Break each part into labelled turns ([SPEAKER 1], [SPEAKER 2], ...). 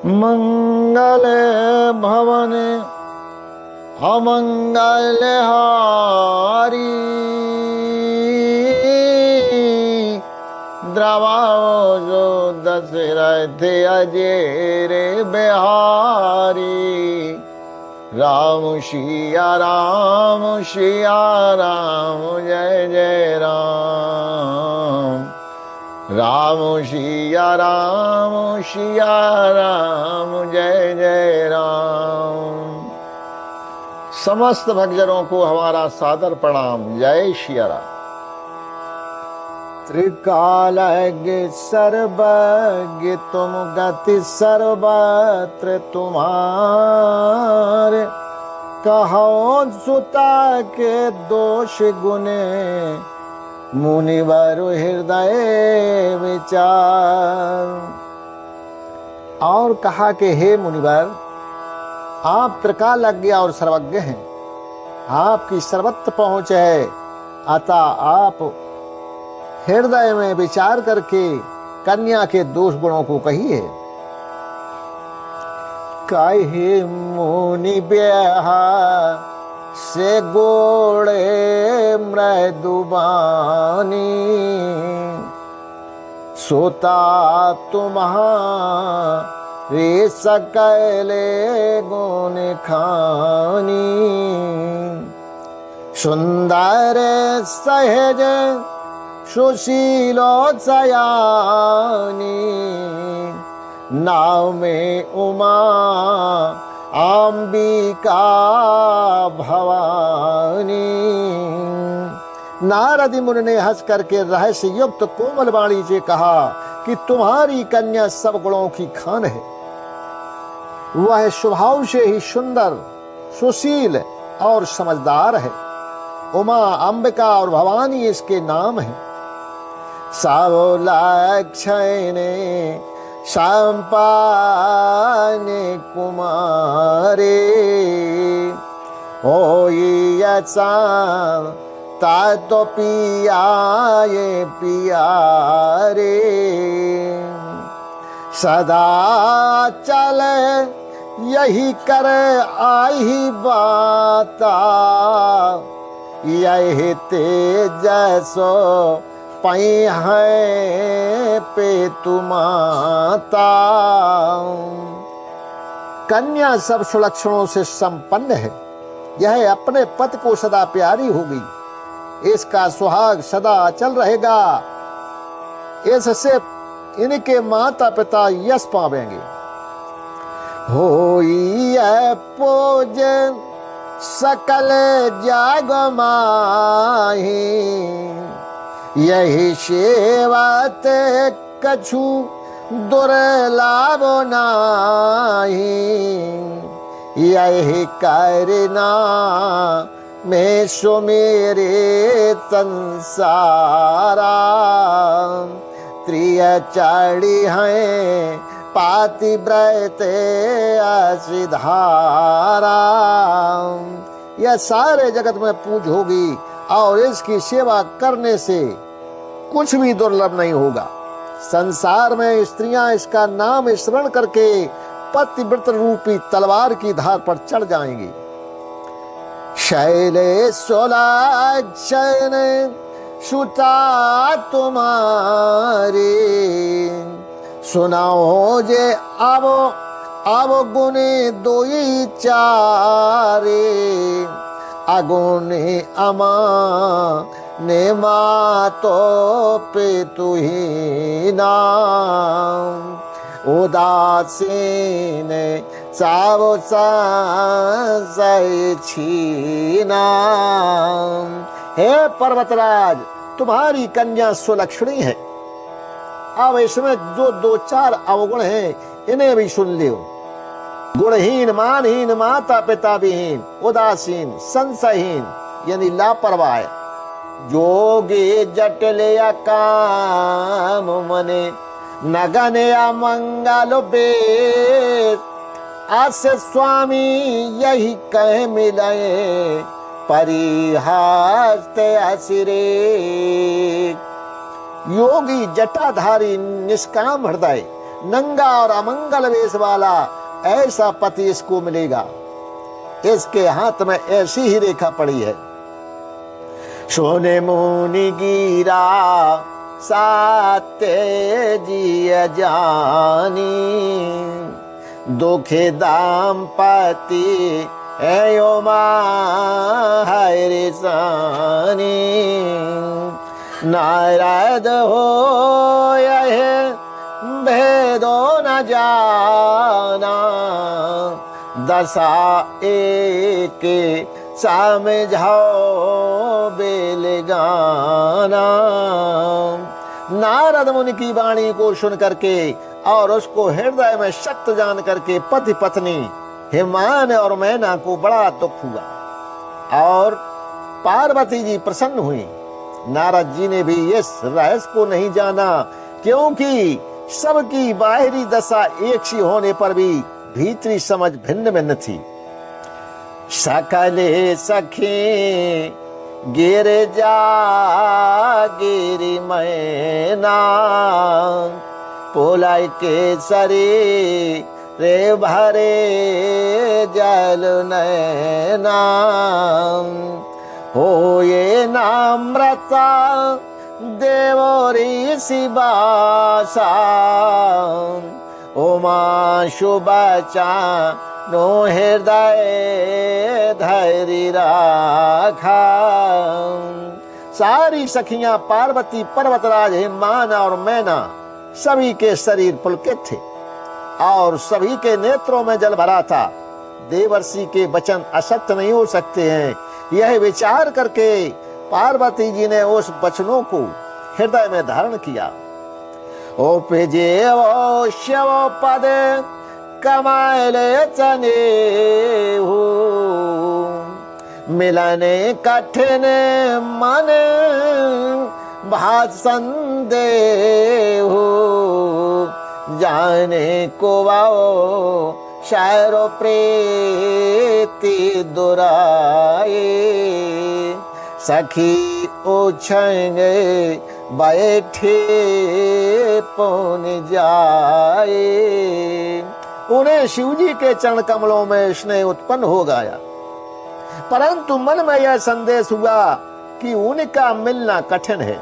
[SPEAKER 1] मंगल भवन अमंगल हारी द्रवाओ जो दशरथ अजेर बिहारी। राम सिया राम जय जय राम। राम सिया राम जय जय राम। समस्त भक्तजनों को हमारा सादर प्रणाम। जय सिया राम। त्रिकालज्ञ सर्वज्ञ तुम गति सर्वत्र तुम्हारे। कहो सुता के दोष गुने मुनिवर हृदय विचार। और कहा कि हे मुनिवर, आप त्रिकालज्ञ और सर्वज्ञ हैं, आपकी सर्वत्र पहुंच है, अतः आप हृदय में विचार करके कन्या के दोष गुणों को कहिए। कहे मुनि ब्याह से गोड़े मृदुबानी। सोता तुम्हारे सकले गुण खानी। सुंदर सहज सुशीलो सयानी। नाव में उमा अंबिका भवानी। नारद मुनि ने हंस करके रहस्य युक्त कोमल वाणी से कहा कि तुम्हारी कन्या सब गुणों की खान है। वह स्वभाव से ही सुंदर, सुशील और समझदार है। उमा, अंबिका और भवानी इसके नाम हैं। सावलक्षण संपाने कुमारे। होई यसा तातो पियाये पियारे। सदा चले यही कर आई बाता। यही तेजसो पई है पे तुमाता। कन्या सब सुलक्षणों से संपन्न है। यह अपने पति को सदा प्यारी होगी। इसका सुहाग सदा अचल रहेगा। इससे इनके माता पिता यश पावेंगे। होई पूजन सकल जाग माही। यही सेवत कछु दुर्लभ नाही। यही करना में सुमेरे संसारा। त्रिय चढ़ी हैं पातिव्रत असिधारा। यह सारे जगत में पूज होगी और इसकी सेवा करने से कुछ भी दुर्लभ नहीं होगा। संसार में स्त्रियां इसका नाम स्मरण करके पतिव्रत रूपी तलवार की धार पर चढ़ जाएंगी। शैलेशोलाक्षण सुता तुम्हारे। सुनाओ जे अब गुने दोई चारे। अगुने अमा ने मातो पे तुही नाम। उदासीन सावो छीना। हे पर्वतराज, तुम्हारी कन्या सुलक्षणी है। अब इसमें जो दो चार अवगुण हैं इन्हें भी सुन लियो। गुणहीन, मानहीन, माता पिता विहीन, उदासीन, संशयहीन यानी लापरवाह। जोगे जटले काम मने नगन अमंगल बेद। आसे स्वामी यही कह मिले परिहास्ते असिरे। योगी जटाधारी निष्काम हृदय नंगा और अमंगल वेश वाला ऐसा पति इसको मिलेगा। इसके हाथ में ऐसी ही रेखा पड़ी है। सोने मुनि गिरा साते जिय जानी, दुखे दाम्पति एयो माहरिसानी, नारद हो यह भेदो न जाना, दशा एक समझाओ बेलगाना। नारद मुनि की वाणी को सुन करके और उसको हृदय में सत्य जान करके पति पत्नी हिमान और मैना को बड़ा दुख हुआ और पार्वती जी प्रसन्न हुई। नारद जी ने भी इस रहस्य को नहीं जाना, क्योंकि सबकी बाहरी दशा एक सी होने पर भी भीतरी समझ भिन्न भिन्न थी। सकले सखी गिर जा गिरी मैना, पोलाई के सरी रे भरे जल नैना, हो ये नाम्रता देवोरी शिवासा, उमा शुभचा नो हृदय धैर्य राखा। सारी सखियां पार्वती, पर्वतराज, हिमान और मैना सभी के शरीर पुलकित थे और सभी के नेत्रों में जल भरा था। देवर्षि के वचन असत्य नहीं हो सकते हैं, यह विचार करके पार्वती जी ने उस वचनों को हृदय में धारण किया। उपजे वो शिव पद कमाले चने हो, मिलने कठिन मन भात संदेह हो, जाने को वाओ शायरो प्रीति दुराए, सखी ओछेंगे बैठे पौन जाए। उन्हें शिवजी के चरण कमलों में स्नेह उत्पन्न हो गया, परंतु मन में यह संदेश हुआ कि उनका मिलना कठिन है।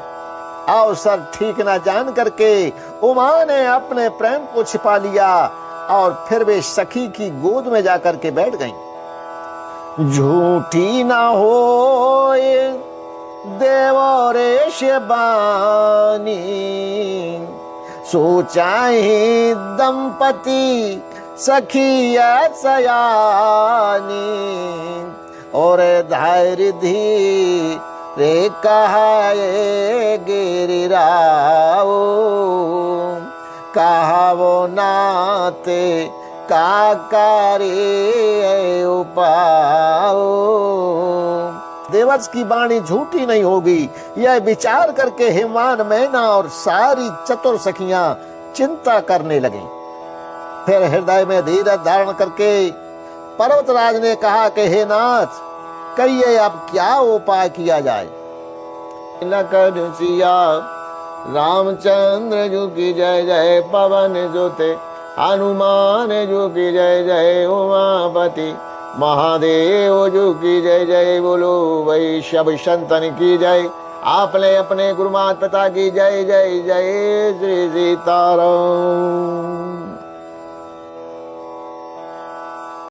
[SPEAKER 1] अवसर ठीक न जान करके उमा ने अपने प्रेम को छिपा लिया और फिर वे सखी की गोद में जाकर के बैठ गईं। झूठी ना हो देवो रे शिवानी, सोचा ही दंपति सखिया सयानी, और धैर्य धी रे कहाए गिरिराओ, कहा वो नाते काकारी उपाओ। देवर्ष की वाणी झूठी नहीं होगी, यह विचार करके हिमान, मैना और सारी चतुर सखियां चिंता करने लगी। फिर हृदय में धीरज धारण करके पर्वतराज ने कहा कि हे नाथ, कहिए अब क्या उपाय किया जाए। लखन सिया रामचंद्र जो की जय जय, पवन जोते हनुमान जो की जय जय, उमापति महादेव जो की जय जय, बोलो वैष्णव संतन की जय। आपने अपने गुरु माता पिता की जय जय जय। श्री सीताराम।